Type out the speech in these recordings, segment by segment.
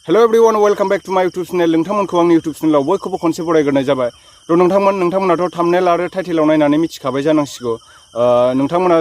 Hello everyone, welcome back to my YouTube channel. नोंथांमोनखौ आंनि YouTube channel बयखौबो खनसे बरायग्रोनाय जाबाय। नोंथांमोनाथ' thumbnail आरो टाइटेलाव नायनानै मिथिखाबाय जानांसिगौ। नोंथांमोना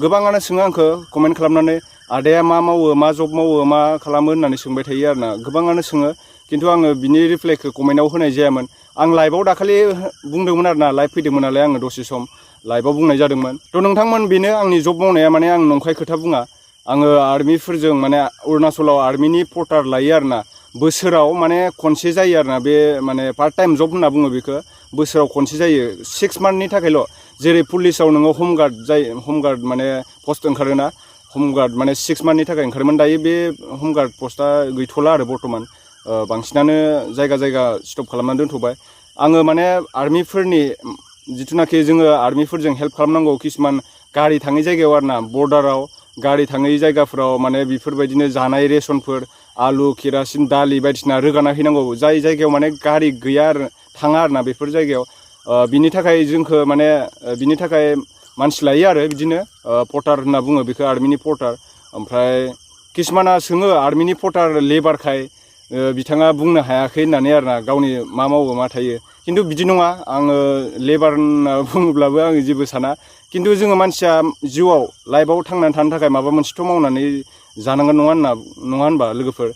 गोबाङानो सोङो आंखौ कमेन्ट खालामनानै आदाया मा मावो, मा जब मावो, मा खालामो होननानै सोंबाय थायो आरोना। गोबाङानो सोङो खिन्थु आङो बिनि रिप्लाइखौ कमेन्टआव होनाय जायामोन। आं लाइभआव दाखालि बुंदोंमोन आरोना, लाइभ फैदोंमोन नालाय आङो दसे सम लाइभआव बुंनाय जादोंमोन। नोंथांमोन बेनो आंनि जब मावनाया माने आं नंखाय खोथा बुङा। आङो आर्मिफोरजों माने अरुणाचलाव आर्मिनि पर्टार लायो आरोना। बोसोराव माने खनसे जायो आरोना, बे माने पार्ट टाइम जब होनना बुङो बेखौ। बोसोराव खनसे जायो 6 मान्थनि थाखायल'। जेरै पुलिसाव नोङो हमगार्ड माने पस्ट ओंखारोना, हमगार्ड माने 6 मान्थनि थाखाय ओंखारोमोन। दायो बे हमगार्ड पस्टआ गैथ'ला आरो बर्थमान। बांसिनानो जायगा जायगा स्टप खालामनानै दोनथ'बाय। आङो माने आर्मिफोरनि जिथुनाखि जोङो आर्मिफोरजों हेल्प खालामनांगौ किसुमान गारि थाङै जायगायाव आरोना, बर्डाराव गारि थाङै जायगाफोराव माने बेफोरबायदिनो जानाय रेसनफोर, आलु, केरासिन, दालि बायदिसिना रोगाना हैनांगौ। जाय जायगायाव माने गारि गैया आरो थाङा आरोना बेफोर जायगायाव। बिनि थाखाय जोंखौ माने बिनि थाखाय मानसि लायो आरो बिदिनो पर्टार होनना बुङो बेखौ, आर्मिनि पर्टार। ओमफ्राय किसुमाना सोङो आर्मिनि पर्टार लेबारखाय बिथाङा बुंनो हायाखै होननानै आरोना, गावनि मा मावो मा थायो। खिन्थु बिदि नङा, आङो लेबार होनना बुङोब्लाबो आङो जेबो साना। खिन्थु जोङो मानसिया जिउआव लाइफआव थांनानै थानो थाखाय माबा मोनसेथ' मावनानै जानांगोन नङा होनबा लोगोफोर।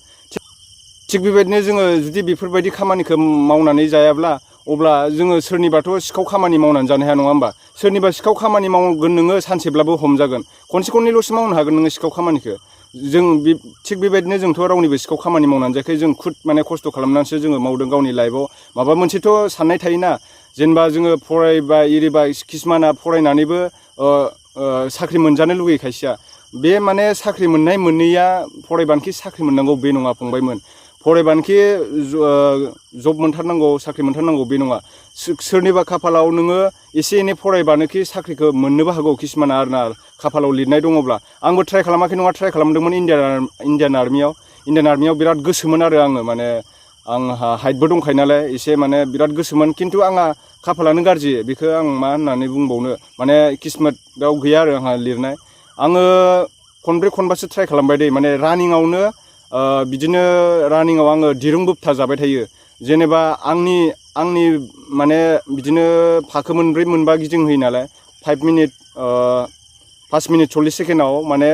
थिग बेबायदिनो जोङो जुदि बेफोरबायदि खामानिखौ मावनानै जायाब्ला, अब्ला जोङो सोरनिबाथ' सिखाव खामानि मावनानै जानो हाया नङा होमबा। सोरनिबा सिखाव खामानि मावगोन नोङो, सानसेब्लाबो हमजागोन। खनसे खननैल'सो मावनो हागोन नोङो सिखाव खामानिखौ। थिग बेबायदिनो जोंथ' रावनिबो सिखाव खामानि मावनानै जायाखै। जों खुद माने खस्थ' खालामनानैसो जोङो मावदों गावनि लाइफआव। माबा मोनसेथ' साननाय थायोना, जेनेबा जोङो फरायबाय एरिबाय, किसुमाना फरायनानैबो साख्रि मोनजानो लुगैयो खायसेया। बे माने साख्रि मोननाय मोनैया फरायबानोखि साख्रि मोननांगौ बे नङा फंबायमोन। फरायबानोखि जब मोनथारनांगौ, साख्रि मोनथारनांगौ बे नङा। सोरनिबा खाफालाव नोङो एसे एनै फरायबानोखि साख्रिखौ मोननोबो हागौ किसुमाना आरोना, खाफालाव लिरनाय दङब्ला। आंबो ट्राइ खालामाखै नङा, ट्राइ खालामदोंमोन इण्डियान आर्मियाव बिराद गोसोमोन आरो आङो। माने आंहा हाइटबो दंखायो नालाय एसे, माने बिराद गोसोमोन। खिन्थु आंहा खाफालानो गाज्रि, बेखौ आं मा होननानै बुंबावनो। माने किस्मतआव गैया आरो आंहा लिरनाय। आङो खनब्रै खनबासो ट्राइ खालामबाय दै, माने रानिंआवनो बिदिनो रानिंआव आङो दिरुं बोबथा जाबाय थायो। जेनेबा आंनि माने बिदिनो फाखो मोनब्रै मोनबा गिदिंहोयो नालाय, 5 मिनिट 40 सेकेन्डआव माने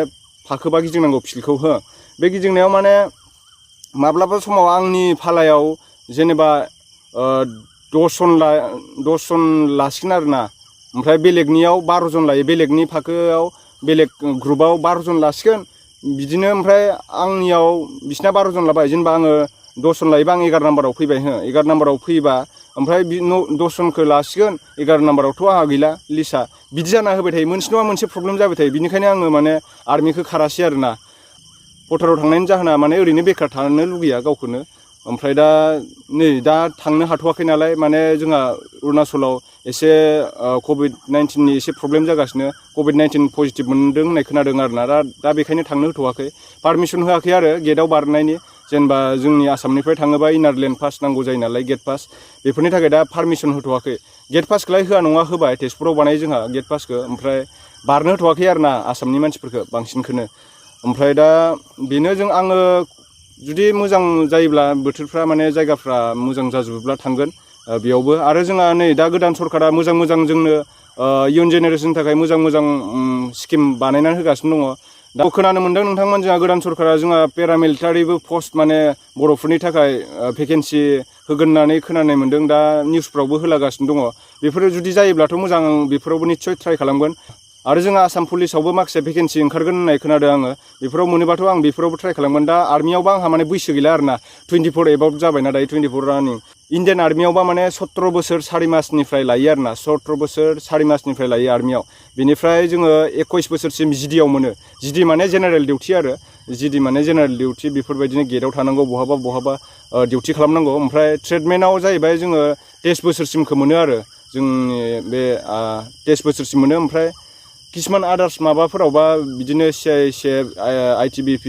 फाखोबा गिदिंनांगौ फिल्डखौ हो। बे गिदिंनायाव माने माब्लाबा समाव आंनि फालायाव जेनेबा 10 जन लासिगोन आरोना। ओमफ्राय बेलेगनियाव 12 जन लायो, बेलेगनि फाखोआव बेलेग ग्रुपआव 12 जन लासिगोन बिदिनो। ओमफ्राय आंनियाव बिसिना 12 जन लाबाय, जेनेबा आङो 10 जन लायोबा आं 11 नाम्बाराव फैबाय। 11 नाम्बाराव फैबा ओमफ्राय 10 जनखौ लासिगोन, 11 नाम्बारावथ' आंहा गैला लिस्टआ। बिदि जाना होबाय थायो, मोनसे नङा मोनसे प्रब्लेम जाबाय थायो। बिनिखायनो आङो माने आर्मिखौ खारासै आरोना। पर्टाराव थांनायनि जाहोना माने ओरैनो बेखार थानो लुगैया गावखौनो। ओमफ्राय दा थांनो हाथ'वाखै नालाय, माने जोंहा अरुणाचलाव एसे कभिड-19नि एसे प्रब्लेम जागासिनो। कभिड-19 पजिटिभ मोनदों होननाय खोनादों आरोना। दा बेखायनो थांनो होथ'वाखै, पारमिसन होआखै आरो गेटआव बारनायनि। जेनेबा जोंनि आसामनिफ्राय थाङोबा इनार लेन्ड पास नांगौ जायो नालाय, गेट पास। बेफोरनि थाखाय दा पारमिसन होथ'वाखै। गेट पासखौलाय होआ नङा होबाय, तेजपुराव बानायो जोंहा गेट पासखौ। ओमफ्राय बारनो होथ'वाखै आरोना आसामनि मानसिफोरखौ बांसिनखौनो। ओमफ्राय दा बेनो आङो जुदि मोजां जायोब्ला, बोथोरफ्रा माने जायगाफ्रा मोजां जाजोबोब्ला थांगोन बेयावबो। आरो जोंहा नै दा गोदान सरकारा मोजां जोंनो इयुन जेनेरेसननि थाखाय मोजां स्किम बानायनानै होगासिनो दङ। दा खोनानो मोनदों नोंथांमोन, जोंहा गोदान सरकारा जोंहा पेरामिलिटारिबो पस्ट माने बर'फोरनि थाखाय भेकेन्सि होगोन होननानै खोनानाय मोनदों। दा निउसफ्रावबो होलागासिनो दङ। बेफोरो जुदि जायोब्लाथ' मोजां, बेफोरावबो निस्सय ट्राइ खालामगोन। आरो जोंहा आसाम पुलिसावबो माखासे भेकेन्सि ओंखारगोन होननाय खोनादों आङो। बेफोराव मोनोबाथ' आं बेफोरावबो ट्राइ खालामगोन। दा आर्मियावबा आंहा माने बैसो गैला आरोना, 24 एबाउट जाबायना दायो, 24 रानिं। इण्डियान आर्मियावबा माने 17 बोसोर 4 मासनिफ्राय लायो आरोना, 17 बोसोर 4 मासनिफ्राय लायो आर्मियाव। बेनिफ्राय जोङो 21 बोसोरसिम जिडिआव मोनो। जिडि माने जेनेरेल डिउटि आरो, जिडि माने जेनेरेल डिउटि। बेफोरबायदिनो गेटआव थानांगौ, बहाबा डिउटि खालामनांगौ। ओमफ्राय ट्रेडमेनाव जाहैबाय जोङो 23 बोसोरसिमखौ मोनो आरो, जोंनि बे 23 बोसोरसिम मोनो। ओमफ्राय किसुमान आदार्स माबाफोरावबा बिदिनो CISF, ITBP,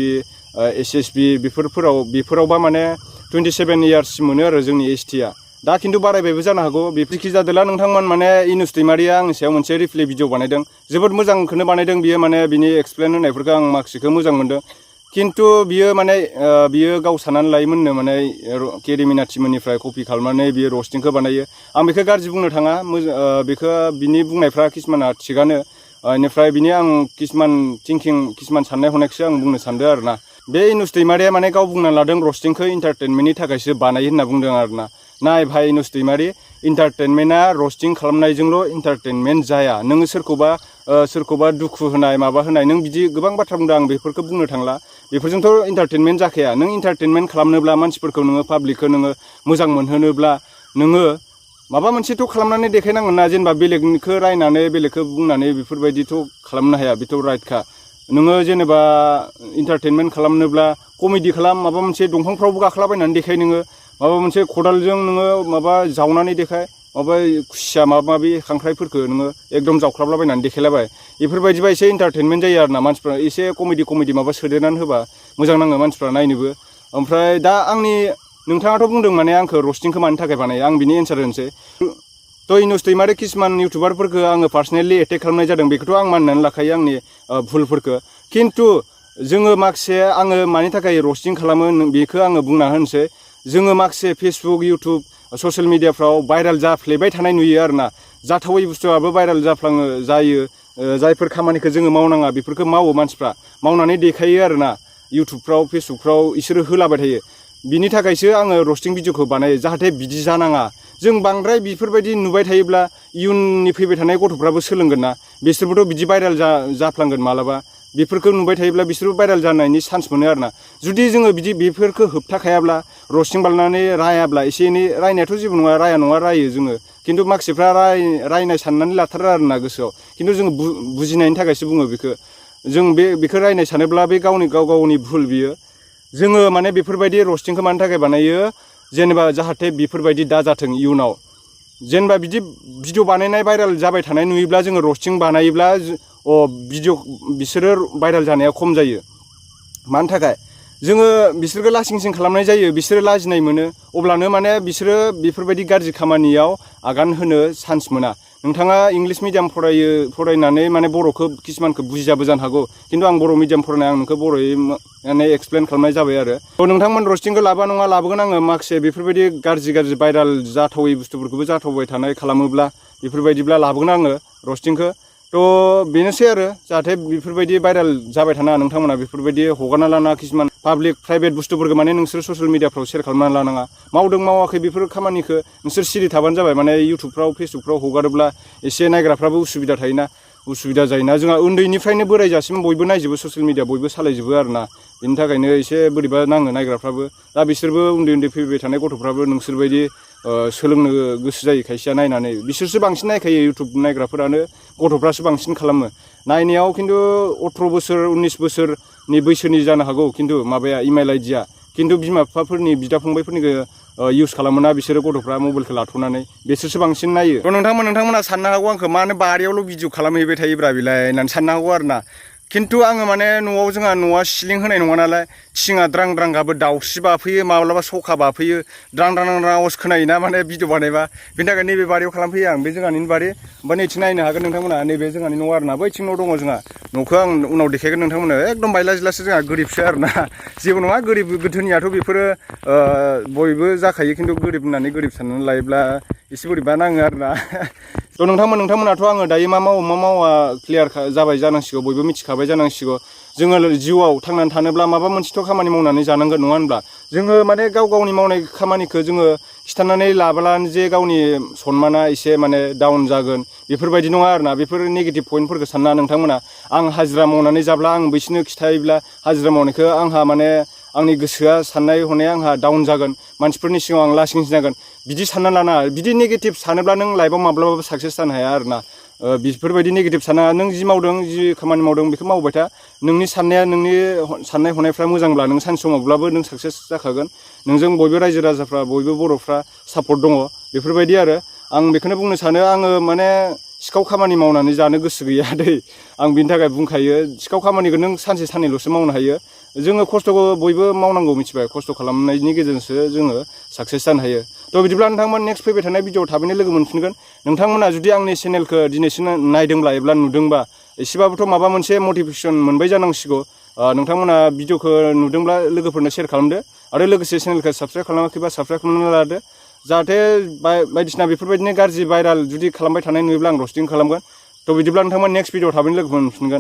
SSB बेफोरावबा माने 27 इयार्ससिम मोनो आरो जोंनि STआ। दा खिन्थु बारायबायबो जानो हागौ। बेफोरखि जादोला नोंथांमोन, माने इनुस दैमारिया आंनि सायाव मोनसे रिप्ले भिडिअ बानायदों। जोबोद मोजांखौनो बानायदों बियो, माने बिनि एक्सप्लेन होनायफोरखौ आं माखासेखौ मोजां मोनदों। खिन्थु बियो माने बियो गाव साननानै लायोमोननो माने केरिमिनाथिमोननिफ्राय कपि खालामनानै बियो रस्टिंखौ बानायो आं बेखौ गाज्रि बुंनो थाङा बेखौ बिनि बुंनायफ्रा किसुमाना थिगानो बेनिफ्राय बिनि आं किसुमान थिंकिं किसुमान साननाय हनायखौसो आं बुंनो सानदों आरोना बे इनुस दैमारिया माने गाव बुंना लादों रस्टिंखौ इन्टारटेनमेन्टनि थाखायसो बानायो होनना बुंदों आरोना नाय भाई इनुस दैमारि इन्टारटेनमेन्टआ रस्टिं खालामनायजोंल' इन्टारटेनमेन्ट जाया नोङो सोरखौबा दुखु होनाय माबा होनाय नों बिदि गोबां बाथ्रा बुंदों आं बेफोरखौ बुंनो थांला बेफोरजोंथ' इन्टारटेनमेन्ट जाखाया नों इन्टारटेनमेन्ट खालामनोब्ला मानसिफोरखौ नोङो पाब्लिकखौ नोङो मोजां मोनहोनोब्ला नोङो माबा मोनसेथ' खालामनानै देखायनांगोन ना जेनेबा बेलेगखौ रायनानै बेलेगखौ बुंनानै बेफोरबायदिथ' खालामनो हाया बेथ' राइटखा नोङो जेनेबा इन्टारटेनमेन्ट खालामनोब्ला कमेडि खालाम माबा मोनसे दंफांफ्रावबो गाखोलाबायनानै देखाय नोङो माबा मोनसे खदालजों नोङो माबा जावनानै देखाय माबा खुसिया माबा माबि खांख्राइफोरखौ नोङो एकदम जावख्लाबलाबायनानै देखायलाबाय बेफोरबायदिबा एसे इन्टारटेनमेन्ट जायो आरोना मानसिफ्रा एसे कमेडि माबा सोदेरनानै होबा मोजां नाङो मानसिफ्रा नायनोबो ओमफ्राय दा नोंथाङाथ' बुंदों माने आंखौ रस्टिंखौ मानि थाखाय बानायो आं बिनि एन्सार होनोसै थ' इनुस दैमारि किसुमान इउटुबारफोरखौ आङो पार्सनेलि एटेक खालामनाय जादों बेखौथ' आं मानिनानै लाखायो आंनि भुलफोरखौ खिन्थु जोङो माखासे आङो मानि थाखाय रस्टिं खालामो बेखौ आङो बुंना होनोसै जोङो माखासे फेसबुक इउटुब ससियेल मिडियाफ्राव भाइरेल जाफ्लेबाय थानाय नुयो आरोना जाथावै बुस्थुआबो भाइरेल जायो जायफोर खामानिखौ जोङो मावनाङा बेफोरखौ मावो मानसिफ्रा मावनानै देखायो आरोना इउटुबफ्राव फेसबुकफ्राव इसोरो होलाबाय थायो बिनि थाखायसो आङो रस्टिं भिडिअखौ बानायो जाहाथे बिदि जानाङा जों बांद्राय बेफोरबायदि नुबाय थायोब्ला इयुननि फैबाय थानाय गथ'फ्राबो सोलोंगोन ना बिसोरबोथ' बिदि भाइरेल जाफ्लांगोन मालाबा बेफोरखौ नुबाय थायोब्ला बिसोरबो भाइरेल जानायनि चान्स मोनो आरोना जुदि जोङो बिदि बेफोरखौ होबथाखायाब्ला रस्टिं बानायनानै रायाब्ला एसे एनै रायनायाथ' जेबो नङा रायो जोङो खिन्थु माखासेफ्रा रायनाय साननानै लाथारो आरोना गोसोआव खिन्थु जोङो बुजिनायनि थाखायसो बुङो बेखौ जों बेखौ रायनाय सानोब्ला बे गावनि भुल बियो जोङो माने बेफोरबायदि रस्टिंखौ मानि थाखाय बानायो जेनेबा जाहाथे बेफोरबायदि दाजाथों इयुनाव जेनेबा बिदि भिडिअ बानायनाय भाइरेल जाबाय थानाय नुयोब्ला जोङो रस्टिं बानायोब्ला बिसोरो भाइरेल जानाया खम जायो मानि थाखाय जोङो बिसोरखौ लासिंसिं खालामनाय जायो बिसोरो लाजिनाय मोनो अब्लानो माने बिसोरो बेफोरबायदि गाज्रि खामानियाव आगान होनो चान्स मोना नोंथाङा इंलिस मिडियाम फरायनानै माने बर'खौ किसुमानखौ बुजियाबो जानो हागौ खिन्थु आं बर' मिडियाम फरायनाय आं नोंखौ बर'यै माने एक्सप्लेन खालामनाय जाबाय आरो नोंथांमोन रस्टिंखौ लाबा नङा लाबोगोन आङो माखासे बेफोरबायदि गाज्रि भाइरेल जाथावै बुस्थुफोरखौबो जाथावबाय थानाय खालामोब्ला बेफोरबायदिब्ला लाबोगोन आङो रस्टिंखौ थ' बेनोसै आरो जाहाथे बेफोरबायदि भाइरेल जाबाय थानाङा नोंथांमोना बेफोरबायदि हगारना लानाङा किसुमान पाब्लिक प्राइभेट बुस्थुफोरखौ माने नोंसोर ससियेल मिडियाफ्राव शेयार खालामनानै लानाङा मावदों मावाखै बेफोर खामानिखौ नोंसोर सिरि थाबानो जाबाय माने इउटुबफ्राव फेसबुकफ्राव हगारोब्ला एसे नायग्राफ्राबो उसुबिदा थायोना उसुबिदा जायोना जोंहा उन्दैनिफ्रायनो बोरायजासिम बयबो नायजोबो ससियेल मिडिया बयबो सालायजोबो आरोना बेनि थाखायनो एसे बोरैबा नाङो नायग्राफ्राबो दा बिसोरबो उन्दै फैबाय थानाय गथ'फ्राबो नोंसोरबायदि सोलोंनो गोसो जायो खायसेया नायनानै बिसोरसो बांसिन नायखायो इउटुब नायग्राफोरानो गथ'फ्रासो बांसिन खालामो नायनायाव खिन्थु 18 बोसोर 19 बोसोरनि बैसोनि जानो हागौ खिन्थु माबाया इमेल आइडिया खिन्थु बिमा बिफाफोरनि बिदा फंबायफोरनिखौ इउज खालामोना बिसोरो गथ'फ्रा मबाइलखौ लाथ'नानै बिसोरसो बांसिन नायो नोंथांमोना साननो हागौ आंखौ मानो बारियावल' भिडिअ खालामहैबाय थायोब्रा बिलाय होननानै साननो हागौ आरोना खिन्थु आङो माने जोंहा न'आ सिलिं होनाय नङा नालाय थिङा द्रां द्रां गाबो दाउस्रि बाफैयो माब्लाबा सखा बाफैयो द्रां द्रां आवाज खोनायोना माने भिडिअ बानायबा बेनि थाखाय नैबे बारियाव खालामफैयो आं बे जोंहानि बारि ओमफ्राय नैथिं नायनो हागोन नोंथांमोना नैबे जोंहानि न' आरोना बैथिं न' दङ जोंहा न'खौ आं उनाव देखायगोन नोंथांमोननो एकदम बायला जिलासो जोंहा गोरिबसो आरोना जेबो नङा गोरिब गोदोनियाथ' बेफोरो बयबो जाखायो खिन्थु गोरिब होननानै गोरिब साननानै लायोब्ला एसे बोरैबा नाङो आरोना थ' नोंथांमोनाथ' आङो दायो मा मावा क्लियार जाबाय जानांसिगौ बयबो मिथिखाबाय जानांसिगौ जोङो जिउआव थांनानै थानोब्ला माबा मोनसेथ' खामानि मावनानै जानांगोन नङा होनब्ला जोङो माने गावनि मावनाय खामानिखौ जोङो खिथानानै लाब्लानो जे गावनि सनमाना एसे माने डाउन जागोन बेफोरबायदि नङा आरोना बेफोर नेगेटिभ पइन्टफोरखौ सानना नोंथांमोना आं हाजिरा मावनानै जाब्ला आं बिसोरनो खिथायोब्ला हाजिरा मावनायखौ आंहा माने आंनि गोसोआ साननाय हनाया आंहा डाउन जागोन मानसिफोरनि सिगाङाव आं लासिं जागोन बिदि सानना लाना बिदि नेगेटिभ सानोब्ला नों लाइफआव माब्लाबाबो साक्सेस जानो हाया आरोना बेफोरबायदि नेगेटिभ साना नों जि मावदों जि खामानि मावदों बेखौ मावबाय था नोंनि साननाय हनायफ्रा मोजांब्ला नों सानसे समावब्लाबो नों साक्सेस जाखागोन नोंजों बयबो रायजो राजाफ्रा बयबो बर'फ्रा सापर्ट दङ बेफोरबायदि आरो आं बेखौनो बुंनो सानो आङो माने सिखाव खामानि मावनानै जानो गोसो गैया दै आं बिनि थाखाय बुंखायो सिखाव खामानिखौ नों सानसे साननैल'सो मावनो हायो जोङो खस्थ'खौ बयबो मावनांगौ मिथिबाय खस्थ' खालामनायनि गेजेरजोंसो जोङो साक्सेस जानो हायो थ' बिदिब्ला नोंथांमोन नेक्स्ट फैबाय थानाय भिडिअ'आव थाबैनो लोगो मोनफिनगोन नोंथांमोना जुदि आंनि चेनेलखौ दिनैसो नायदोंब्ला एबा नुदोंबा एसेबाबोथ' माबा मोनसे मटिभेसन मोनबाय जानांसिगौ नोंथांमोना भिडिअखौ नुदोंब्ला लोगोफोरनो शेयार खालामदो आरो लोगोसे चेनेलखौ साबस्क्राइब खालामाखैबा साबस्क्राइब खालामनानै लादो जाहाथे बायदिसिना बेफोरबायदिनो गाज्रि भाइराल जुदि खालामबाय थानाय नुयोब्ला आं रस्टिं खालामगोन थ' बिदिब्ला नोंथांमोन नेक्स्ट भिडिअ थाबैनो लोगो मोनफिनगोन